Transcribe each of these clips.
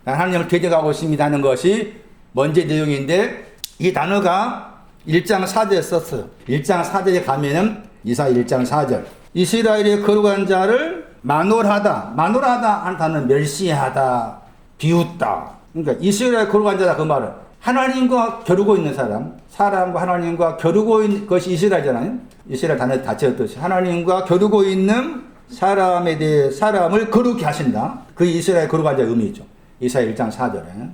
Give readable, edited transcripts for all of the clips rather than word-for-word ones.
난 하나님을 대적하고 있습니다 하는 것이 먼저 내용인데, 이 단어가 1장 4절에 썼어요. 1장 4절에 가면은 이사야 1장 4절. 이스라엘의 거룩한 자를 만월하다. 만월하다 하는 단어는 멸시하다, 비웃다. 그러니까 이스라엘 거룩한 자다 그 말은 하나님과 겨루고 있는 사람, 사람과 하나님과 겨루고 있는 것이 이스라엘이잖아요. 이스라엘 단어 자체였듯이 하나님과 겨루고 있는 사람에 대해 사람을 거룩히 하신다. 그 이스라엘 거룩한 자의 의미죠. 이사야 1장 4절에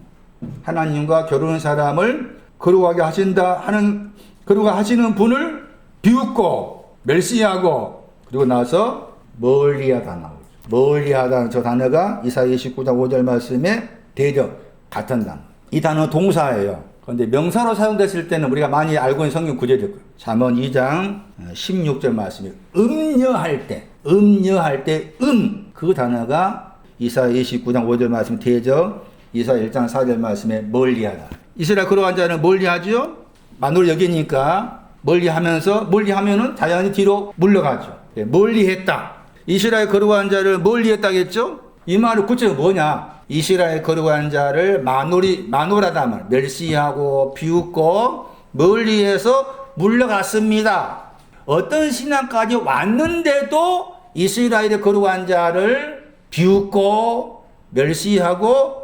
하나님과 겨루는 사람을 거룩하게 하신다 하는, 거룩하게 하시는 분을 비웃고 멸시하고, 그리고 나서 멀리하다 나오죠. 멀리하다는 저 단어가 이사야 29장 5절 말씀에 대적 같은 단어. 이 단어 동사예요. 그런데 명사로 사용됐을 때는 우리가 많이 알고 있는 성경 구절일 거예요. 잠언 2장 16절 말씀에 음녀할 때 그 단어가 이사야 29장 5절 말씀 대적, 이사야 1장 4절 말씀에 멀리하다. 이스라엘 거룩한 자는 멀리하죠. 만으로 여기니까 멀리하면은 자연히 뒤로 물러가죠. 멀리했다. 이스라엘 거룩한 자를 멀리했다겠죠? 이 말의 구체가 뭐냐? 이스라엘 거룩한 자를 만월하다 말, 멸시하고 비웃고 멀리해서 물러갔습니다. 어떤 신앙까지 왔는데도 이스라엘의 거룩한 자를 비웃고 멸시하고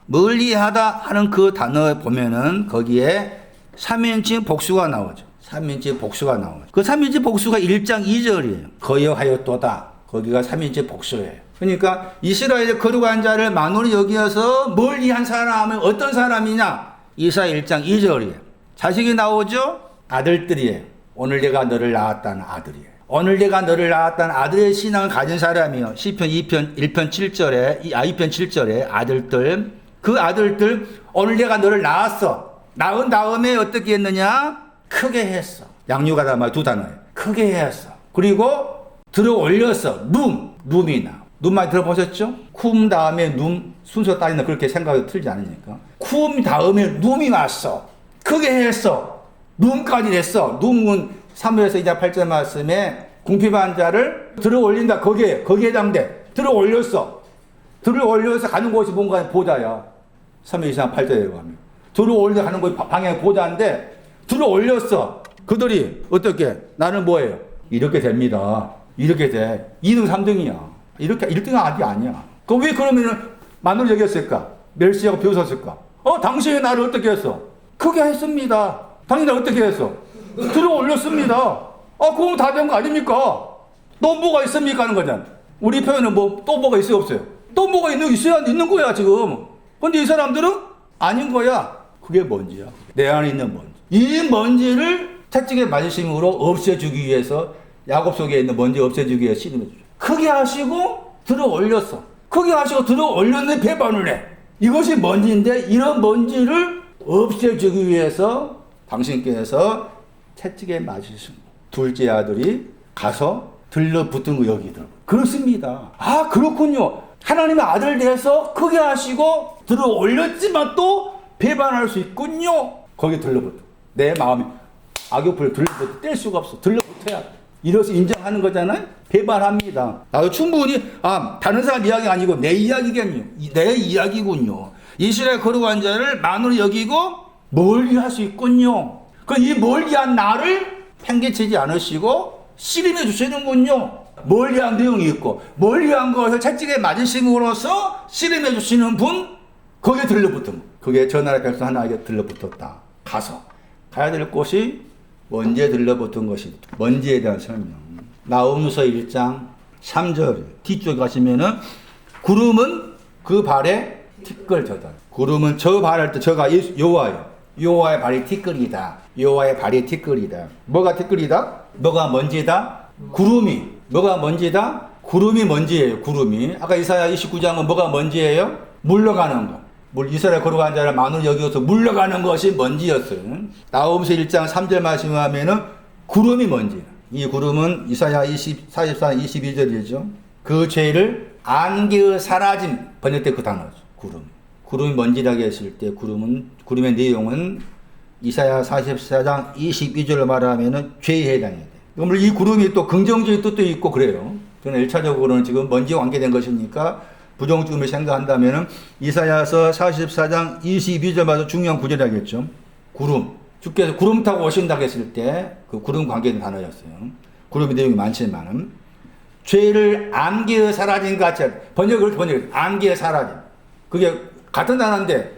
멀리하다 하는 그 단어에 보면은 거기에 3인칭 복수가 나오죠. 3인칭 복수가 나오죠. 그 3인칭 복수가 1장 2절이에요. 거여하였도다. 거기가 3인칭 복수예요. 그러니까 이스라엘의 거룩한 자를 만월히 여기어서 멀리한 사람은 어떤 사람이냐? 이사야 1장 2절이에요. 자식이 나오죠? 아들들이에요. 오늘 내가 너를 낳았다는 아들이에요. 오늘 내가 너를 낳았다는 아들의 신앙을 가진 사람이요. 시편 2편 7절에 아들들, 그 아들들 오늘 내가 너를 낳았어. 낳은 다음에 어떻게 했느냐? 크게 했어. 양육하다 말 두 단어예요. 크게 했어. 그리고 들어 올렸어. 눔이 나. 눔 많이 들어보셨죠? 쿰 다음에 눔 순서 따지는 그렇게 생각이 틀지 않으니까. 쿰 다음에 눔이 왔어. 크게 했어. 눔까지 했어. 눔은 사무엘서 2장 8절 말씀에 궁핍한 자를 들어 올린다. 거기에 해당돼. 들어 올렸어. 들어 올려서 가는 곳이 뭔가 보좌야. 사무엘 2장 8절에 가면. 들어 올려 가는 곳이 방향이 보좌인데 들어 올렸어. 그들이 어떻게? 나는 뭐예요? 이렇게 됩니다. 이렇게 돼. 2등 3등이야. 이렇게 1등은 아직 아니야. 왜 그러면은 만으로 여겼을까? 멸시하고 비웃었을까? 당신이 나를 어떻게 했어? 크게 했습니다. 당신이 나를 어떻게 했어? 들어 올렸습니다. 그럼 다 된 거 아닙니까? 또 뭐가 있습니까? 하는 거잖아. 우리 표현은 또 뭐가 있어요? 없어요? 또 뭐가 있는 거야, 지금. 근데 이 사람들은 아닌 거야. 그게 먼지야. 내 안에 있는 먼지. 이 먼지를 채찍에 맞으심으로 없애주기 위해서, 야곱 속에 있는 먼지 없애주기 위해서 씨름해 주죠. 크게 하시고 들어 올렸어. 크게 하시고 들어 올렸는데 배반을 해. 이것이 먼지인데 이런 먼지를 없애주기 위해서 당신께서 채찍에 맞으신 둘째 아들이 가서 들러붙은 거 여기더라고요. 그렇습니다. 그렇군요. 하나님의 아들 돼서 크게 하시고 들어 올렸지만 또 배반할 수 있군요. 거기 들러붙어. 내 마음이 악욕불 들러붙어 뗄 수가 없어. 들러붙어야 돼. 이래서 인정하는 거잖아요. 배반합니다. 나도 충분히 다른 사람 이야기가 아니고 내 이야기겠군요. 내 이야기군요. 이스라엘 거룩한 자를 만으로 여기고 멀리할 수 있군요. 이 멀리한 나를 팽개치지 않으시고 씨름해 주시는군요. 멀리한 내용이 있고 멀리한 것을 채찍에 맞으심으로써 씨름해 주시는 분, 거기에 들러붙은. 그게 저 나라 백성 하나에게 들러붙었다. 가야 될 곳이 먼지에 들러붙은 것이. 먼지에 대한 설명. 나홈서 1장 3절 뒤쪽에 가시면은 구름은 그 발에 티끌져다. 구름은 저 발할 때 저가 여호와예요. 여호와의 발이 티끌이다. 여호와의 발이 티끌이다. 뭐가 티끌이다? 뭐가 먼지다? 구름이. 뭐가 먼지다? 구름이 먼지예요. 구름이. 아까 이사야 29장은 뭐가 먼지예요? 물러가는 거. 이스라엘 거룩한 자를 만으로 여기어서 물러가는 것이 먼지였어요. 나홈서 1장 3절 말씀하면은 구름이 먼지예요. 이 구름은 이사야 44, 22절이죠. 그 죄를 안개의 사라짐 번역될 그 단어죠. 구름이 먼지라고 했을 때 구름의 내용은 이사야 44장 22절을 말하면은 죄에 해당해야 돼. 물론 이 구름이 또 긍정적인 뜻도 있고 그래요. 저는 1차적으로는 지금 먼지와 관계된 것이니까 부정중을 생각한다면은 이사야서 44장 22절마다 중요한 구절이겠죠. 구름. 주께서 구름 타고 오신다고 했을 때 그 구름 관계된 단어였어요. 구름의 내용이 많지만은 죄를 안개에 사라진 같이 번역을 안개에 사라진. 그게 같은 단어인데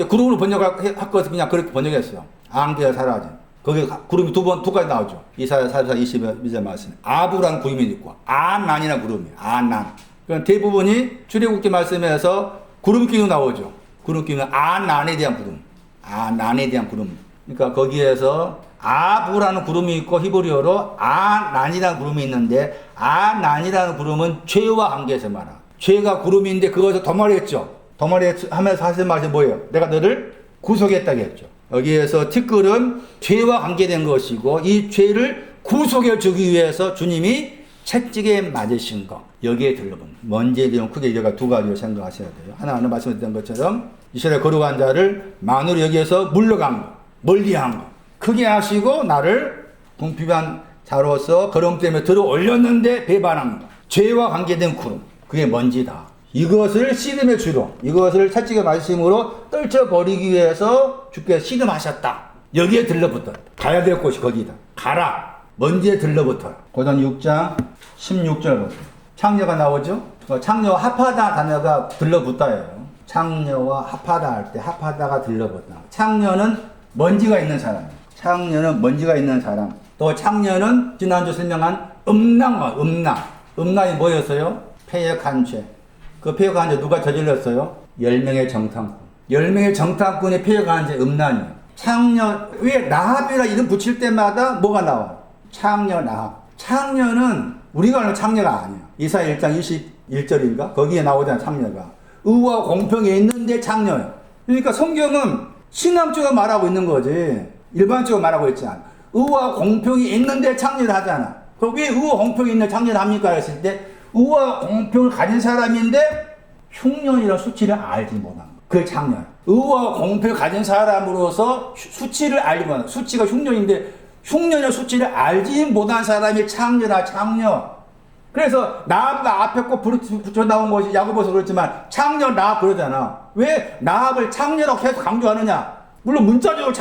구름으로 번역했거든. 그냥 그렇게 번역했어요. 안개에 사라진. 거기 구름이 두 가지 나오죠. 이사야 44, 22절 말씀. 아부라는 구름이 있고 아난이라는 구름이에요. 아난. 그러니까 대부분이 출애굽기 말씀에서 구름기도 나오죠. 구름기는 아난에 대한 구름. 아난에 대한 구름. 그러니까 거기에서 아부라는 구름이 있고 히브리어로 아난이라는 구름이 있는데 아난이라는 구름은 죄와 관계에서 말하. 죄가 구름인데 그것을 도말했죠. 도말하면서 하신 말이 뭐예요? 내가 너를 구속했다고 했죠. 여기에서 티끌은 죄와 관계된 것이고 이 죄를 구속해 주기 위해서 주님이 채찍에 맞으신 것. 여기에 들러본 먼지에 대한 크게 이래가 두 가지로 생각하셔야 돼요. 하나는 말씀드린 것처럼 이스라엘 거룩한 자를 만으로 여기에서 물러간 것, 멀리한 것. 크게 하시고 나를 궁핍한 자로서 걸음 때문에 들어 올렸는데 배반한 것. 죄와 관계된 구름. 그게 먼지다. 이것을 씨름의 주로, 이것을 채찍의 말씀으로 떨쳐버리기 위해서 주께서 씨름하셨다. 여기에 들러붙었다. 가야 될 곳이 거기다. 가라. 먼지에 들러붙어라. 고단 6장 16절 보세요. 창녀가 나오죠? 창녀와 합하다 단어가 들러붙다예요. 창녀와 합하다 할 때 합하다가 들러붙다. 창녀는 먼지가 있는 사람. 창녀는 먼지가 있는 사람. 또 창녀는 지난주 설명한 음란과 음란이 뭐였어요? 패역한 죄. 그 패역한 죄 누가 저질렀어요? 10명의 정탐꾼. 10명의 정탐꾼이 패역한 죄 음란이에요. 창녀, 왜 라합이라 이름 붙일 때마다 뭐가 나와요? 창녀, 라합. 창녀는 우리가 아는 창녀가 아니에요. 이사야 1장 21절인가? 거기에 나오잖아요, 창녀가. 의와 공평이 있는데 창녀예요. 그러니까 성경은 신앙적으로 말하고 있는 거지. 일반적으로 말하고 있지 않아. 의와 공평이 있는데 창녀를 하잖아. 그럼 왜 의와 공평이 있는 창녀를 합니까? 했을 때 의와 공평을 가진 사람인데 흉년이라는 수치를 알지 못한 거. 그게 창녀야. 의와 공평을 가진 사람으로서 수치를 알지 못한 거. 수치가 흉년인데 흉년의 수치를 알지 못한 사람이 창녀다, 창녀. 그래서 나합과 앞에 꼭 붙여 나온 것이 야고보서 그렇지만 창녀, 나합 그러잖아. 왜 나합을 창녀라고 계속 강조하느냐? 물론 문자적으로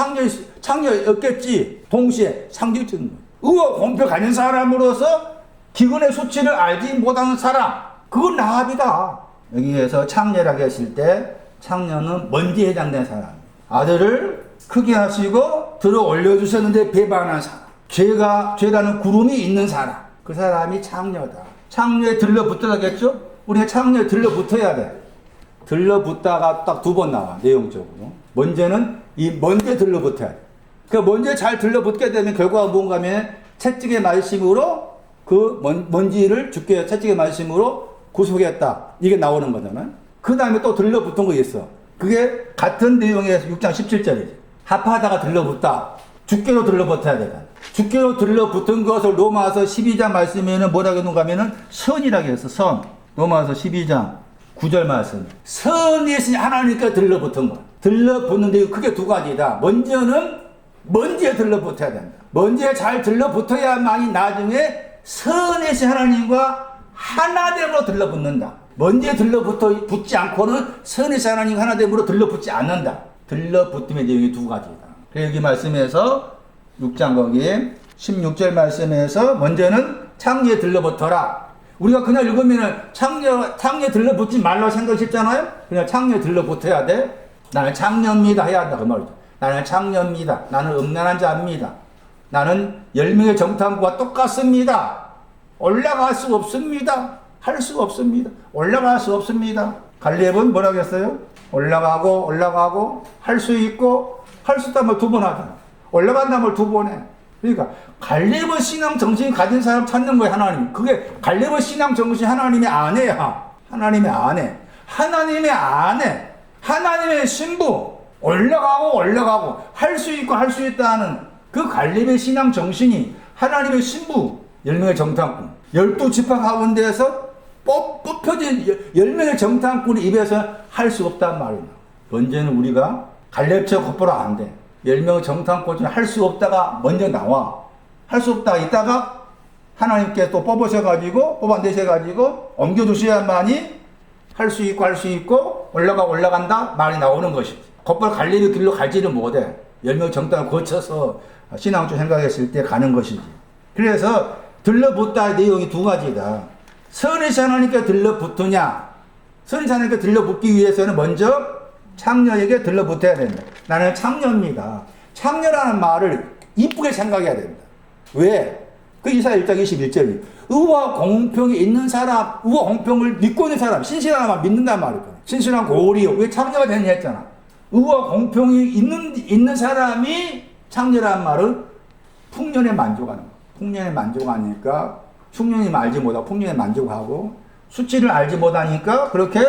창녀였겠지. 동시에 상징적인 거예요. 의와 공평 가진 사람으로서 기근의 수치를 알지 못하는 사람. 그건 나합이다. 여기에서 창녀라고 했을 때 창녀는 먼지에 해당된 사람. 아들을 크게 하시고 들어 올려주셨는데 배반한 사람. 죄라는 구름이 있는 사람. 그 사람이 창녀다. 창녀에 들러붙어야겠죠? 우리가 창녀에 들러붙어야 돼. 들러붙다가 딱 두 번 나와, 내용적으로. 먼저는 이 먼지에 들러붙어야 돼. 그 먼지에 잘 들러붙게 되면 결과가 뭔가 하면 채찍의 말씀으로 그 먼지를 주께 채찍의 말씀으로 구속했다. 이게 나오는 거잖아요. 그 다음에 또 들러붙은 거 있어. 그게 같은 내용에서 6장 17절이지. 합하다가 들러붙다. 주께로 들러붙어야 되다. 주께로 들러붙은 것을 로마서 12장 말씀에는 뭐라고 했는가 하면은 선이라고 했어. 선. 로마서 12장 9절 말씀. 선이신 하나님께 들러붙은 거. 들러붙는데 크게 두 가지다. 먼저는 먼지에 들러붙어야 된다. 먼지에 잘 들러붙어야만이 나중에 선이신 하나님과 하나됨으로 들러붙는다. 먼지에 들러붙지 않고는 선이신 하나님과 하나됨으로 들러붙지 않는다. 들러붙음의 내용이 두 가지다. 그래서 여기 말씀에서 6장 거기에 16절 말씀에서 먼저는 창녀에 들러붙어라. 우리가 그냥 읽으면은 창녀에 들러붙지 말라고 생각했잖아요. 그냥 창녀에 들러붙어야 돼. 나는 창녀입니다 해야 한다 그 말이죠. 나는 창녀입니다. 나는 음란한 자입니다. 나는 10명의 정탐꾼과 똑같습니다. 올라갈 수 없습니다. 할 수 없습니다. 올라갈 수 없습니다. 갈렙은 뭐라고 했어요? 올라가고 할 수 있고 할 수 있다면 두 번 하잖아. 올라간다면 두 번 해. 그러니까 갈렙의 신앙 정신이 가진 사람 찾는 거예요, 하나님. 그게 갈렙의 신앙 정신이 하나님의 아내야. 하나님의 아내. 하나님의 신부. 올라가고 할 수 있고 할 수 있다는 그 갈렙의 신앙 정신이 하나님의 신부. 10명의 정탐꾼. 12지파 가운데에서 뽑혀진 10명의 정탐꾼의 입에서 할 수 없단 말이야. 언제는 우리가 갈렙처럼 곧바로 안 돼. 10명의 정탐꾼이 할 수 없다가 먼저 나와. 할 수 없다가 있다가 하나님께 또 뽑아내셔가지고 옮겨주셔야만이 할 수 있고 할 수 있고 올라간다 말이 나오는 것이지. 곧바로 갈릴리 길로 갈지는 못해. 10명 정당을 거쳐서 신앙주 생각했을 때 가는 것이지. 그래서 들러붙다 내용이 두 가지다. 선을 하나님께 들러붙으냐? 선을 하나님께 들러붙기 위해서는 먼저 창녀에게 들러붙어야 된다. 나는 창녀입니다. 창녀라는 말을 이쁘게 생각해야 된다. 왜? 그 이사야 1장 21절이 의와 공평이 있는 사람, 의와 공평을 믿고 있는 사람, 신실한 말 믿는단 말이거든. 신실한 고리, 왜 창녀가 되느냐 했잖아. 의와 공평이 있는 사람이 창녀라는 말은 풍년에 만족하는 거야. 풍년에 만족하니까 흉년이 알지 못하고 풍년에 만족하고 수치를 알지 못하니까 그렇게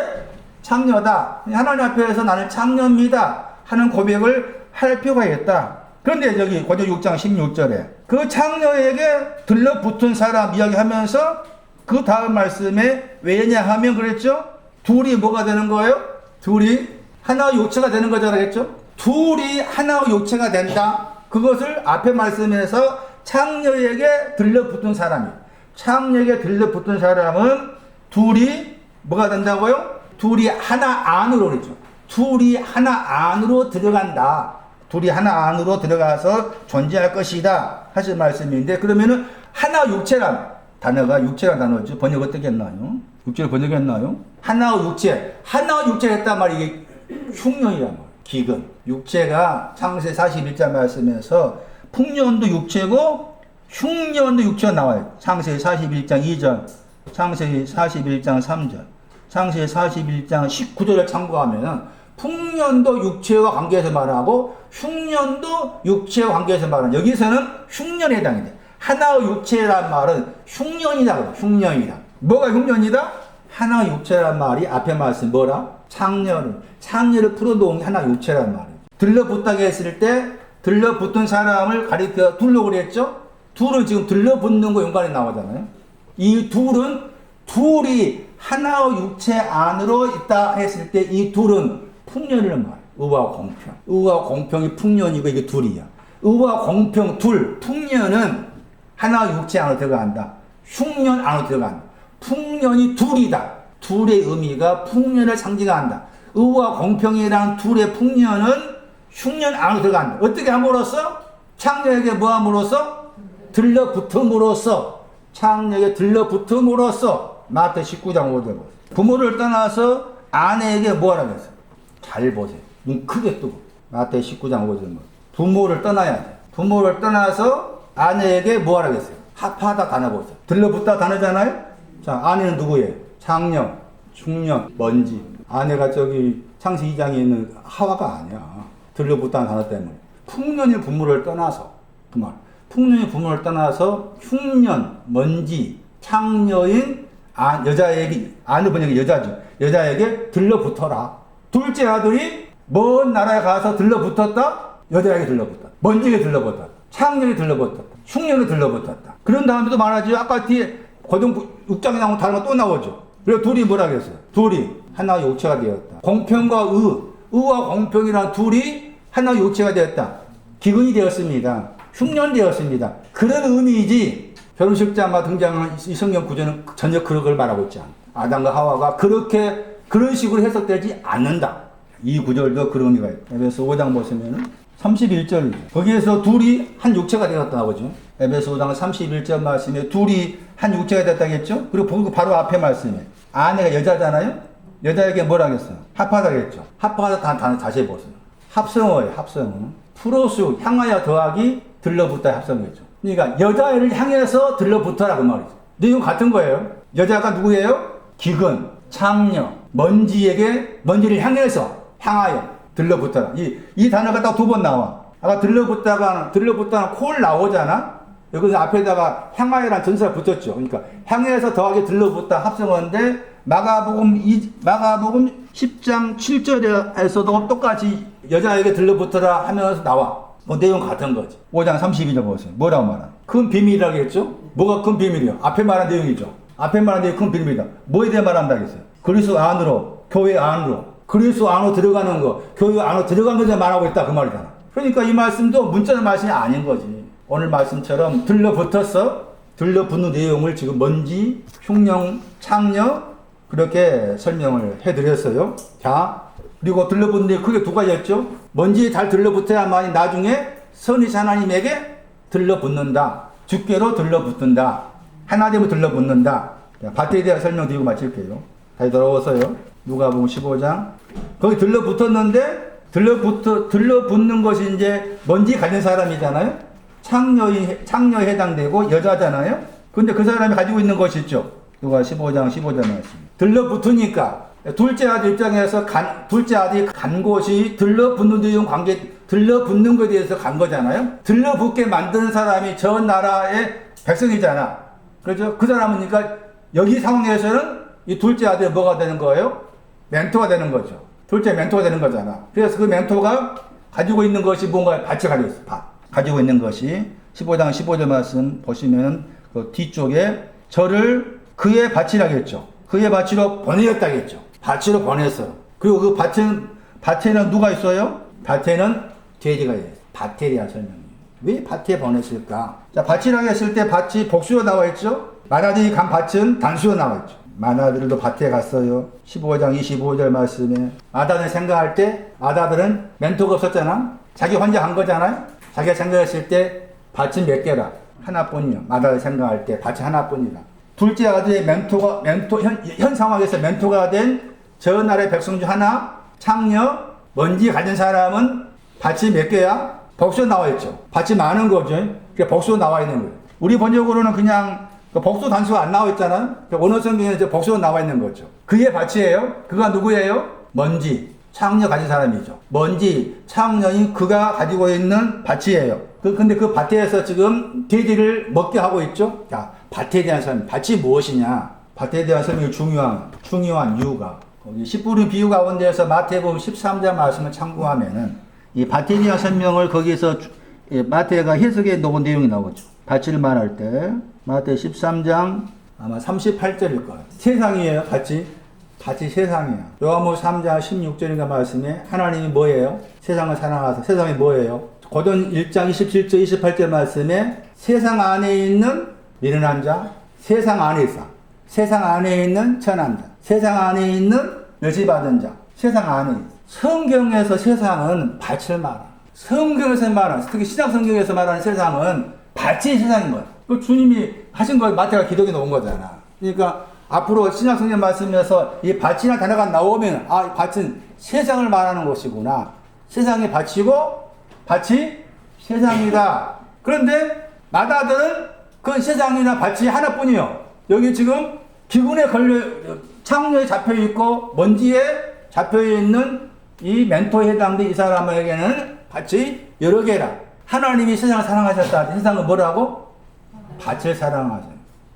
창녀다. 하나님 앞에서 나는 창녀입니다 하는 고백을 할 필요가 있다. 그런데 여기 고린도 6장 16절에 그 창녀에게 들러붙은 사람 이야기하면서 그 다음 말씀에 왜냐하면 그랬죠? 둘이 뭐가 되는 거예요? 둘이 하나의 육체가 되는 거잖아요. 그랬죠? 둘이 하나의 육체가 된다. 그것을 앞에 말씀에서 창녀에게 들러붙은 사람이 창녀에게 들러붙은 사람은 둘이 뭐가 된다고요? 둘이 하나 안으로 그랬죠. 둘이 하나 안으로 들어간다. 둘이 하나 안으로 들어가서 존재할 것이다 하신 말씀인데, 그러면은 하나 육체란 단어가 육체란 단어죠. 번역 어떻게 했나요? 육체를 번역했나요? 하나의 육체, 하나의 육체 했단 말이 이게 흉년이란 말이에요. 기근. 육체가 창세 41장 말씀에서 풍년도 육체고 흉년도 육체가 나와요. 창세 41장 2절, 창세 41장 3절, 창세 41장 19절을 참고하면 풍년도 육체와 관계해서 말하고 흉년도 육체와 관계해서 말하는, 여기서는 흉년에 해당이 돼. 하나의 육체란 말은 흉년이다. 흉년이다. 뭐가 흉년이다? 하나의 육체란 말이 앞에 말씀 뭐라? 창녀를 풀어놓은 게 하나의 육체란 말이에요. 들러붙다고 했을 때 들러붙은 사람을 가리켜 둘로 그랬죠? 둘은 지금 들러붙는 거 연관이 나오잖아요. 이 둘이 하나의 육체 안으로 있다 했을 때 이 둘은 풍년을 말해요. 의와 공평. 의와 공평이 풍년이고 이게 둘이야. 의와 공평 둘. 풍년은 하나의 육체 안으로 들어간다. 흉년 안으로 들어간다. 풍년이 둘이다. 둘의 의미가 풍년을 상징한다. 의와 공평이라는 둘의 풍년은 흉년 안으로 들어간다. 어떻게 함으로써? 창녀에게 뭐 함으로써? 들러붙음으로써. 창녀에게 들러붙음으로써. 마태 19장 5절. 부모를 떠나서 아내에게 뭐 하라고 했어요? 잘 보세요. 눈 크게 뜨고. 마태 19장 5절. 부모를 떠나야 돼. 부모를 떠나서 아내에게 뭐 하라고 했어요? 합하다 다녀보세요. 들러붙다 다르잖아요? 자, 아내는 누구예요? 창녀, 중년, 먼지. 아내가 저기 창세 2장에 있는 하와가 아니야. 들러붙다는 단어 때문에. 풍년이 부모를 떠나서, 그 말. 풍년이 부모를 떠나서 흉년, 먼지, 창녀인 여자에게, 아내 번역이 여자죠. 여자에게 들러붙어라. 둘째 아들이 먼 나라에 가서 들러붙었다? 여자에게 들러붙었다. 먼지에 들러붙었다. 창녀에 들러붙었다. 흉년에 들러붙었다. 그런 다음에도 말하지. 아까 뒤에 고등 6장에 나오면 다른 거 또 나오죠. 그리고 둘이 뭐라 그랬어요? 둘이 하나의 육체가 되었다. 공평과 의와 공평이란 둘이 하나의 육체가 되었다. 기근이 되었습니다. 흉년되었습니다. 그런 의미이지 결혼식장과 등장한 이 성경 구조는 전혀 그런 걸 말하고 있지 않아. 아담과 하와가 그런 식으로 해석되지 않는다. 이 구절도 그런 의미가 있다. 에베소 5장 보시면은 31절. 거기에서 둘이 한 육체가 되었다 나오죠. 에베소 5장 31절 말씀에 둘이 한 육체가 됐다겠죠? 그리고 바로 앞에 말씀에 아내가 여자잖아요? 여자에게 뭐라 하겠어요? 합하다겠죠? 합하다 다시 해보세요. 합성어예요, 합성어. 프로스, 향하여 더하기, 들러붙다 합성어죠. 그러니까 여자애를 향해서 들러붙어라 그 말이죠. 내용 같은 거예요. 여자가 누구예요? 기근, 창녀, 먼지를 향하여 들러붙어라. 이 단어가 딱 두 번 나와. 아까 들러붙다는 콜 나오잖아? 여기서 앞에다가 향하여라는 전사가 붙었죠. 그러니까 향해서 더하기 들러붙다 합성어인데 마가복음 10장 7절에서도 똑같이 여자에게 들러붙어라 하면서 나와. 뭐 내용 같은 거지. 5장 32절 보세요. 뭐라고 말하나? 큰 비밀이라고 했죠? 뭐가 큰 비밀이요? 앞에 말한 내용이죠. 앞에 말한 내용이 큰 비밀이다. 뭐에 대해 말한다고 했어요? 그리스도 안으로, 교회 안으로. 그리스도 안으로 들어가는 거, 교회 안으로 들어가는 것에 말하고 있다 그 말이잖아. 그러니까 이 말씀도 문자의 말씀이 아닌 거지. 오늘 말씀처럼 들러붙는 내용을 지금 먼지, 흉년, 창녀, 그렇게 설명을 해드렸어요. 자, 그리고 들러붙는 데 크게 두 가지였죠. 먼지에 잘 들러붙어야만 나중에 선이신 하나님에게 들러붙는다. 주께로 들러붙는다. 하나님을 들러붙는다. 자, 밭에 대한 설명 드리고 마칠게요. 다시 돌아오세요. 누가복음 15장. 거기 들러붙었는데 들러붙는 것이 이제 먼지 가진 사람이잖아요. 창녀에 해당되고 여자잖아요. 근데 그 사람이 가지고 있는 것이 있죠. 누가 15장 말씀. 들러붙으니까 둘째 아들 입장에서 둘째 아들이 간 곳이 들러붙는 데용 관계, 들러붙는 것에 대해서 간 거잖아요. 들러붙게 만드는 사람이 저 나라의 백성이잖아. 그렇죠? 그 사람이니까 여기 상황에서는 이 둘째 아들이 뭐가 되는 거예요? 멘토가 되는 거죠. 둘째 멘토가 되는 거잖아. 그래서 그 멘토가 가지고 있는 것이 뭔가 밭이 가지고 있어. 밭. 가지고 있는 것이 15장 15절 말씀 보시면 그 뒤쪽에 저를 그의 밭이라겠죠. 그의 밭으로 보내었다겠죠. 밭으로 보냈어. 그리고 그 밭에는 누가 있어요? 밭에는 돼지가 있어요. 밭에 대한 설명이에요. 왜 밭에 보냈을까? 자, 밭이라고 했을 때 밭이 복수로 나와 있죠. 마나들이 간 밭은 단수로 나와 있죠. 마나들도 밭에 갔어요. 15장 25절 말씀에 아다들 생각할 때 아다들은 멘토가 없었잖아. 자기 혼자 한 거잖아요. 자기가 생각했을 때 밭은 몇 개라? 하나뿐이요. 마다들 생각할 때 밭이 하나뿐이라. 둘째 아들의 현 상황에서 멘토가 된 저 나라의 백성 중 하나, 창녀, 먼지 가진 사람은 밭이 몇 개야? 복수로 나와 있죠. 밭이 많은 거죠. 그러니까 복수로 나와 있는 거예요. 우리 번역으로는 그냥 복수 단수가 안 나와 있잖아요. 원어 성경에 복수로 나와 있는 거죠. 그의 밭이에요. 그가 누구예요? 먼지, 창녀 가진 사람이죠. 먼지, 창녀인 그가 가지고 있는 밭이에요. 근데 그 밭에서 지금 돼지를 먹게 하고 있죠. 자, 밭에 대한 설명. 밭이 무엇이냐? 밭에 대한 설명이 중요한 이유가. 거기 10부름 비유 가운데에서 마태복음 13장 말씀을 참고하면은 이 밭에 대한 설명을 거기에서 마태가 해석해 놓은 내용이 나오죠. 밭을 말할 때 마태 13장 아마 38절일 거예요. 세상이에요. 밭이 세상이에요. 요한복음 3장 16절인가 말씀에 하나님이 뭐예요? 세상을 사랑하사. 세상이 뭐예요? 고전 1장 27절 28절 말씀에 세상 안에 있는 미련한 자, 세상 안에 있어. 세상 안에 있는 천한 자, 세상 안에 있는 멸시받은 자, 세상 안에. 성경에서 세상은 밭을 말하는. 성경에서 말하는, 특히 신약 성경에서 말하는 세상은 밭이 세상인 거야. 그 주님이 하신 걸 마태가 기록해 놓은 거잖아. 그러니까 앞으로 신약 성경 말씀에서 이 밭이라는 단어가 나오면 아, 밭은 세상을 말하는 것이구나. 세상이 밭이고 밭이 세상이다. 그런데 마다들은 그 세상이나 밭이 하나뿐이요. 여기 지금 기근에 창녀에 잡혀있고 먼지에 잡혀있는 이 멘토에 해당된 이 사람에게는 밭이 여러 개라. 하나님이 세상을 사랑하셨다. 세상은 뭐라고? 밭을 사랑하셔.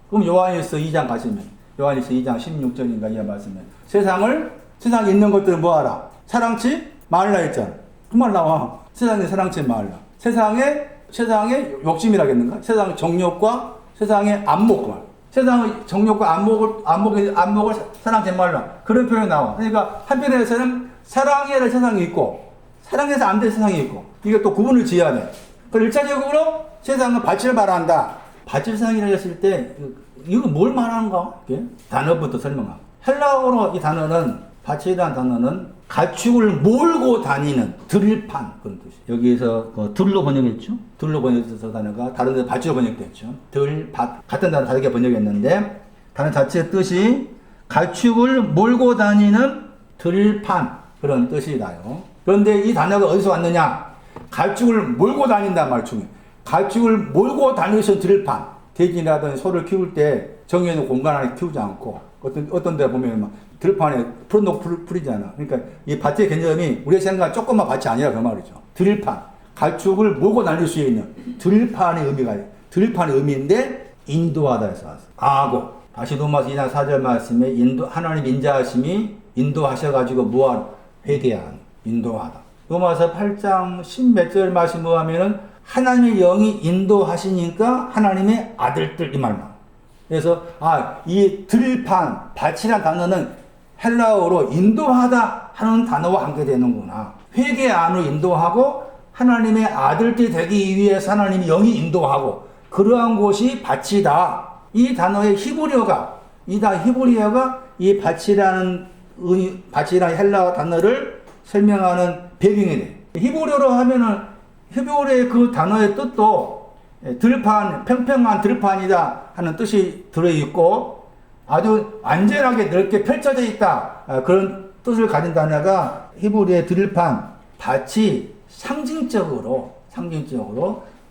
그럼 요한일서 2장 가시면 요한일서 2장 16절인가 이 말씀에 세상에 있는 것들은 뭐하라? 사랑치 말라 했잖아. 그 말 나와. 세상에 사랑치 말라. 세상의 욕심이라겠는가? 세상의 정욕과 세상의 안목. 세상의 정욕과 안목을 사랑치 말라. 그런 표현이 나와. 그러니까 한편에서는 사랑해야 세상이 있고, 사랑해서 안 될 세상이 있고, 이게 또 구분을 지어야 돼. 그럼 1차적으로 세상은 밭을 말한다. 밭을 세상이라고 했을 때, 이거 뭘 말하는가? 이렇게? 단어부터 설명하고. 헬라어로 이 단어는, 밭이라는 단어는 가축을 몰고 다니는 들판 그런 뜻이에요. 여기에서 들로 번역했죠. 들로 번역해서 단어가 다른 데 밭으로 번역됐죠. 들밭 같은 단어 다르게 번역했는데 단어 자체의 뜻이 가축을 몰고 다니는 들판 그런 뜻이다요. 그런데 이 단어가 어디서 왔느냐? 가축을 몰고 다닌다는 말 중에 가축을 몰고 다니는 들판. 돼지라든지 소를 키울 때 정해놓은 공간 안에 키우지 않고 어떤 데 보면 막 들판에 풀어놓고 풀이잖아. 그러니까 이 밭의 개념이 우리가 생각한 조그만 밭이 아니라 그 말이죠. 들판. 가축을 몰고 다닐 수 있는 들판의 의미가 들판의 의미인데 인도하다에서 왔어. 아고. 다시 로마서 2장 4절 말씀에 하나님 인자하심이 인도하셔가지고 무한 회개한 인도하다. 로마서 8장 10몇 절 말씀 보면은 하나님의 영이 인도하시니까 하나님의 아들들 이 말만. 그래서 이 들판 밭이라는 단어는 헬라어로 인도하다 하는 단어와 관계되는구나. 회개 안으로 인도하고 하나님의 아들들이 되기 위해서 하나님이 영이 인도하고 그러한 곳이 밭이다. 이 단어의 히브리어가 이다 히브리어가 이 밭이라는 헬라어 단어를 설명하는 배경이 돼. 히브리어로 하면은 히브리어의 그 단어의 뜻도 들판, 평평한 들판이다 하는 뜻이 들어있고 아주 안전하게 넓게 펼쳐져 있다. 그런 뜻을 가진 단어가 히브리어의 들판, 밭이 상징적으로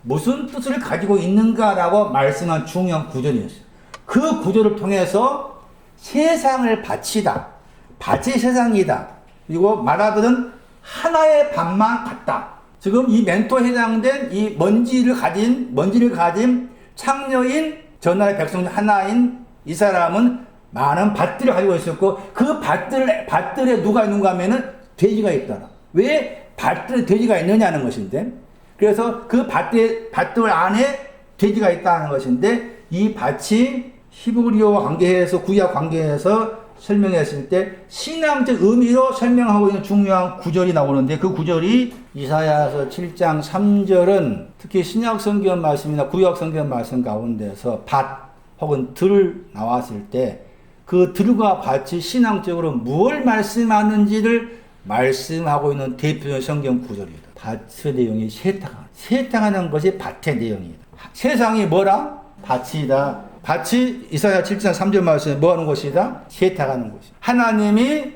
무슨 뜻을 가지고 있는가라고 말씀한 중요한 구절이었어요. 그 구절을 통해서 세상을 밭이다. 밭이 세상이다. 그리고 말하거든 하나의 밭만 같다. 지금 이 멘토에 해당된 이 먼지를 가진 창녀인 전하의 백성 중 하나인 이 사람은 많은 밭들을 가지고 있었고 그 밭들에 누가 있는가 하면은 돼지가 있더라. 왜 밭들에 돼지가 있느냐는 것인데 그래서 그 밭들 안에 돼지가 있다는 것인데 이 밭이 히브리어와 관계해서 구약 관계해서 설명했을 때 신앙적 의미로 설명하고 있는 중요한 구절이 나오는데 그 구절이 이사야서 7장 3절은 특히 신약 성경 말씀이나 구약 성경 말씀 가운데서 밭 혹은 들 나왔을 때 그 들과 밭이 신앙적으로 무엇을 말씀하는지를 말씀하고 있는 대표적인 성경 구절이다. 밭의 내용이 세탁하는 것이 밭의 내용이다. 세상이 뭐라? 밭이다. 밭이 이사야 7장 3절 말씀에 뭐하는 것이다? 세탁하는 것이다. 하나님이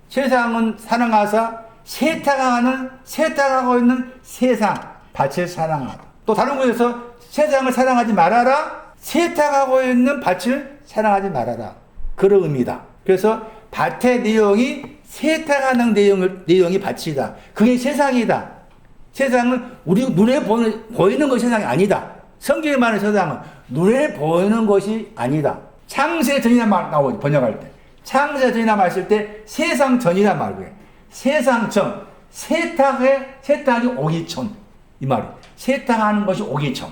세상은 사랑하사 세탁하고 있는 세상, 밭을 사랑하라. 또 다른 곳에서 세상을 사랑하지 말아라. 세탁하고 있는 밭을 사랑하지 말아라. 그런 의미다. 그래서 밭의 내용이 세탁하는 내용이 밭이다. 그게 세상이다. 세상은 우리 눈에 보이는 것이 세상이 아니다. 성경에 말하는 세상은 눈에 보이는 것이 아니다. 창세 전이란 말 나오죠. 번역할 때. 창세 전이란 말 쓸 때 세상 전이란 말이에요. 세상 전. 세탁이 오기 전. 이 말이. 세탁하는 것이 오기 전.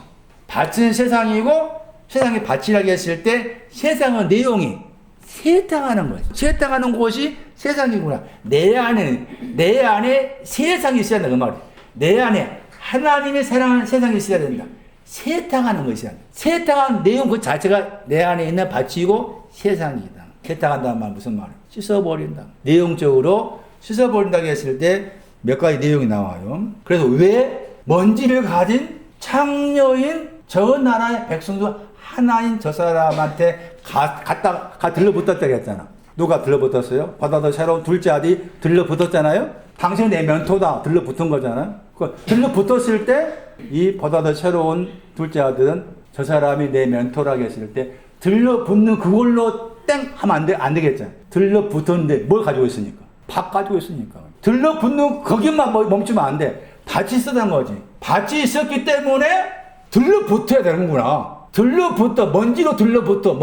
밭은 세상이고 세상이 밭이라고 했을 때 세상의 내용이 세탁하는 거예요. 세탁하는 곳이 세상이구나. 내 안에 세상이 있어야 된다. 그 말이에요. 내 안에 하나님의 사랑하는 세상이 있어야 된다. 세탁하는 것이야. 세탁한 내용 그 자체가 내 안에 있는 밭이고 세상이다. 세탁한다는 말 무슨 말이에요? 씻어버린다. 내용적으로 씻어버린다고 했을 때 몇 가지 내용이 나와요. 그래서 왜 먼지를 가진 창녀인 저 나라의 백성도 하나인 저 사람한테 들러붙었다고 했잖아. 누가 들러붙었어요? 보다 새로운 둘째 아들이 들러붙었잖아요. 당신은 내 mentor다 들러붙은 거잖아요. 들러붙었을 때 이 보다 더 새로운 둘째 아들은 저 사람이 내 멘토라고 했을 때 들러붙는 그걸로 땡 하면 안 되겠잖아요. 들러붙었는데 뭘 가지고 있으니까? 밥 가지고 있으니까. 들러붙는 거기만 멈추면 안 돼. 밭이 있었던 거지. 밭이 있었기 때문에 들러붙어야 되는구나. 먼지로 들러붙어.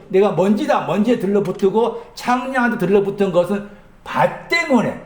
내가 먼지에 들러붙고 창녀한테 들러붙은 것은 밭 때문에.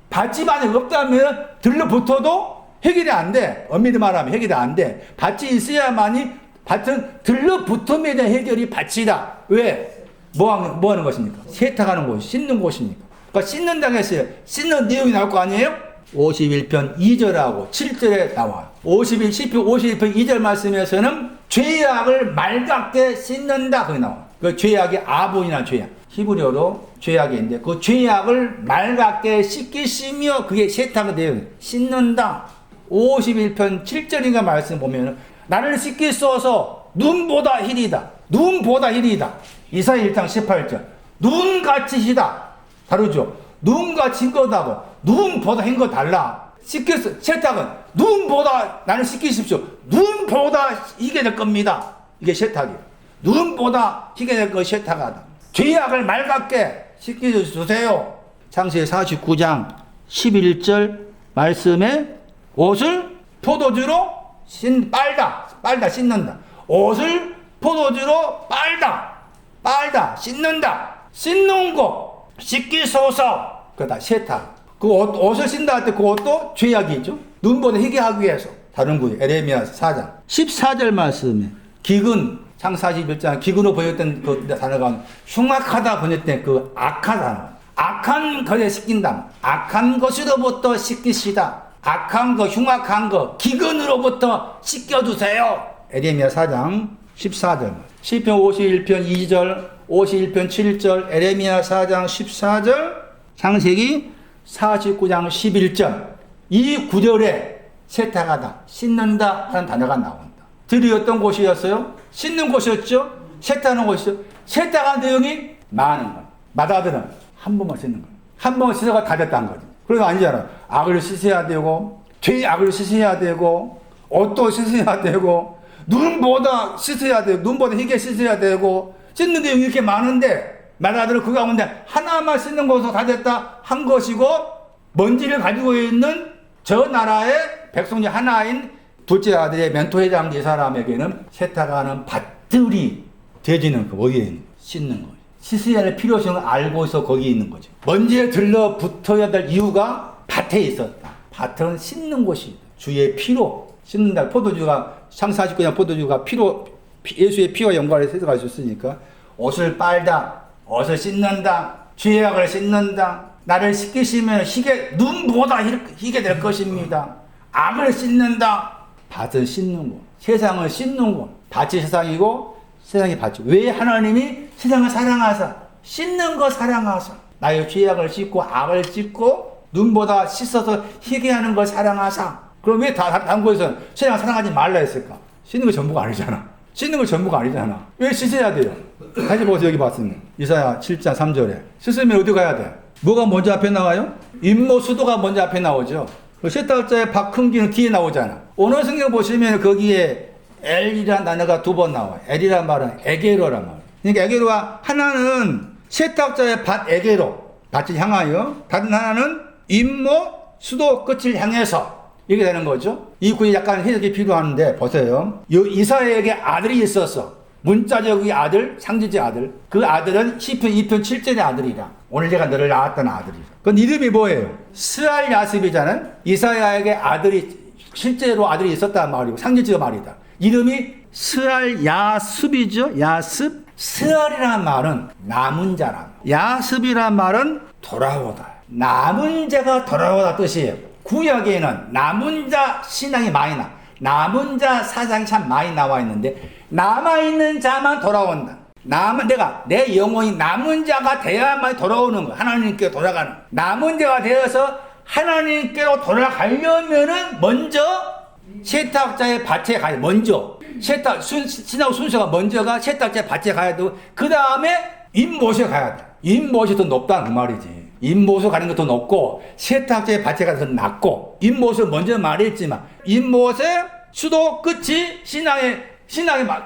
밭이 만약 없다면 들러붙어도 해결이 안 돼. 엄밀히 말하면 해결이 안 돼. 밭이 있어야만이 밭은 들러붙음에 대한 해결이 밭이다. 왜? 뭐 하는 것입니까? 세탁하는 곳, 씻는 곳입니까? 그러니까 씻는다고 했어요. 씻는 내용이 나올 거 아니에요? 51편 2절하고 7절에 나와요. 시편 51편 2절 말씀에서는 죄악을 맑게 씻는다. 거기 나와요. 그 죄악이 아본이라는 죄악. 히브리어로 죄악인데 그 죄악을 맑게 씻기시며 그게 세탁의 내용. 씻는다. 51편 7절인가 말씀 보면 나를 씻기소서 눈보다 힐이다. 이사야 1장 18절. 눈같이 희다. 다르죠? 눈같이 흰 거다고. 눈보다 흰 거 달라. 세탁은 눈보다 나를 씻기십시오. 눈보다 희게 될 겁니다. 이게 세탁이에요. 눈보다 희게 될 것이 세탁하다. 죄악을 맑게 씻겨주세요. 창세기 49장 11절 말씀에 옷을 포도주로 빨다 씻는다. 옷을 포도주로 빨다 씻는다. 씻는 거 씻기소서. 그다 세탁. 그 옷을 씻는다 할 때 그 옷도 죄악이죠. 눈보다 희게 하기 위해서. 다른 구절 에레미야 4장 14절 말씀에 기근 창세기 41장 기근으로 번역된 그 단어가 흉악하다 번역된 그 악하다. 악한 것에 씻긴다. 악한 것으로부터 씻기시다. 악한 거, 흉악한 거, 기근으로부터 씻겨주세요. 에레미야 4장 14절. 시편 51편 2절 51편 7절, 에레미야 4장 14절, 창세기 49장 11절. 이 구절에 세탁하다, 씻는다 하는 단어가 나온다. 들이 어떤 곳이었어요? 씻는 곳이었죠? 세탁하는 곳이죠? 세탁한 내용이 많은 거예요. 마다들은 한 번만 씻는 거예요. 한 번 씻어가 다 됐다는 거죠. 그래서 아니잖아요. 악을 씻어야 되고, 죄의 악을 씻어야 되고, 옷도 씻어야 되고, 눈보다 씻어야 되고, 눈보다 희게 씻어야 되고, 씻는 내용이 이렇게 많은데, 마다들은 그 가운데 하나만 씻는 것으로 다 됐다 한 것이고, 먼지를 가지고 있는 저 나라의 백성 중 하나인 둘째 아들의 멘토회장 이 사람에게는 세탁하는 밭들이 돼지는 어디에 씻는 거예요. 씻어야 할 필요성을 알고서 거기 있는 거죠. 먼지에 들러붙어야 될 이유가 밭에 있었다. 밭은 씻는 곳이다. 주의 피로 씻는다. 포도주가 창세기 49장 포도주가 피로 예수의 피와 연관해서 해석할 수 있으니까 옷을 빨다, 옷을 씻는다, 주의 악을 씻는다. 나를 씻기시면 눈보다 희게 될 것입니다. 악을 씻는다. 밭을 씻는 곳, 세상을 씻는 곳. 밭이 세상이고 세상이 밭이. 왜 하나님이 세상을 사랑하사 씻는 거 사랑하사 나의 죄악을 씻고 악을 씻고 눈보다 씻어서 희게 하는 걸 사랑하사. 그럼 왜 다른 곳에서는 세상을 사랑하지 말라 했을까? 씻는 거 전부가 아니잖아. 씻는 거 전부가 아니잖아. 왜 씻어야 돼요? 다시 보세요. 여기 봤으면 이사야 7장 3절에 씻으면 어디 가야 돼? 뭐가 먼저 앞에 나와요? 임모 수도가 먼저 앞에 나오죠. 세탁자의 박흥기는 뒤에 나오잖아. 오늘 성경 보시면 거기에 엘이라는 단어가 두 번 나와요. 엘이란 말은 에게로란 말이에요. 그러니까 에게로와 하나는 세탁자의 밭 에게로, 밭을 향하여, 다른 하나는 임모 수도 끝을 향해서 이렇게 되는 거죠. 이 구이 약간 해석이 필요한데 보세요. 이사야에게 아들이 있었어. 문자적인 아들, 상징적 아들. 그 아들은 시편 2편 7절의 아들이라. 오늘 내가 너를 낳았던 아들이라. 그건 이름이 뭐예요? 스알 야습이잖아요. 이사야에게 아들이 실제로 아들이 있었단 말이고 상징적 말이다. 이름이 스알 야습이죠. 야습. 스알이라는 말은 남은 자라. 야습이라는 말은 돌아오다. 남은 자가 돌아오다 뜻이에요. 구약에는 남은 자 신앙이 많이 나. 남은 자 사상이 참 많이 나와 있는데 남아있는 자만 돌아온다. 내가 내 영혼이 남은 자가 돼야만 돌아오는 거야. 하나님께 돌아가는. 남은 자가 되어서 하나님께로 돌아가려면은 먼저 세탁자의 밭에 가야 돼. 먼저 신앙 순서가 먼저가 세탁자의 밭에 가야 되고 그 다음에 임못에 가야 돼. 임못이 더 높다는 그 말이지. 임못에 가는 것도 높고 세탁자의 밭에 가서 낮고 임못을 먼저 말했지만 임못의 수도 끝이 신앙의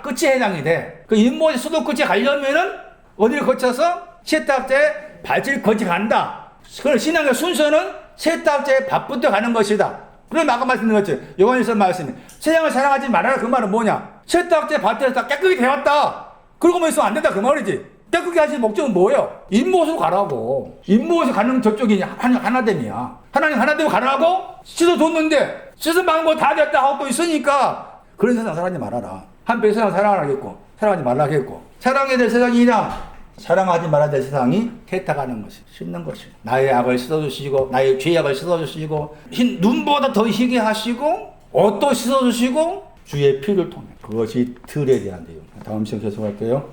끝이 해당이 돼. 그 임못의 수도 끝에 가려면은 어디를 거쳐서 세탁자의 밭을 거쳐 간다. 그럼 신앙의 순서는 세탁자의 밭부터 가는 것이다. 그럼 아까 말씀드렸죠. 요한일서 말씀이 세상을 사랑하지 말아라. 그 말은 뭐냐? 세탁자의 밭에서 다 깨끗이 되었다. 그러고만 있으면 안 된다. 그 말이지. 깨끗게 하실 목적은 뭐예요? 임무옷으로 가라고. 임무옷에 가는 저쪽이 하나됨이야. 하나님 하나됨 가라고 씻어줬는데 씻어먹은 거 다 됐다 하고 또 있으니까 그런 세상 사랑하지 말아라. 한편 세상 사랑하겠고 사랑하지 말라겠고 사랑해야 될 세상이나 사랑하지 말아야 될 세상이 택하는 것이 씻는 것이 나의 악을 씻어주시고 나의 죄악을 씻어주시고 눈보다 더 희게 하시고 옷도 씻어주시고 주의 피를 통해 그것이 틀에 대한 내용. 다음 시간 계속할게요.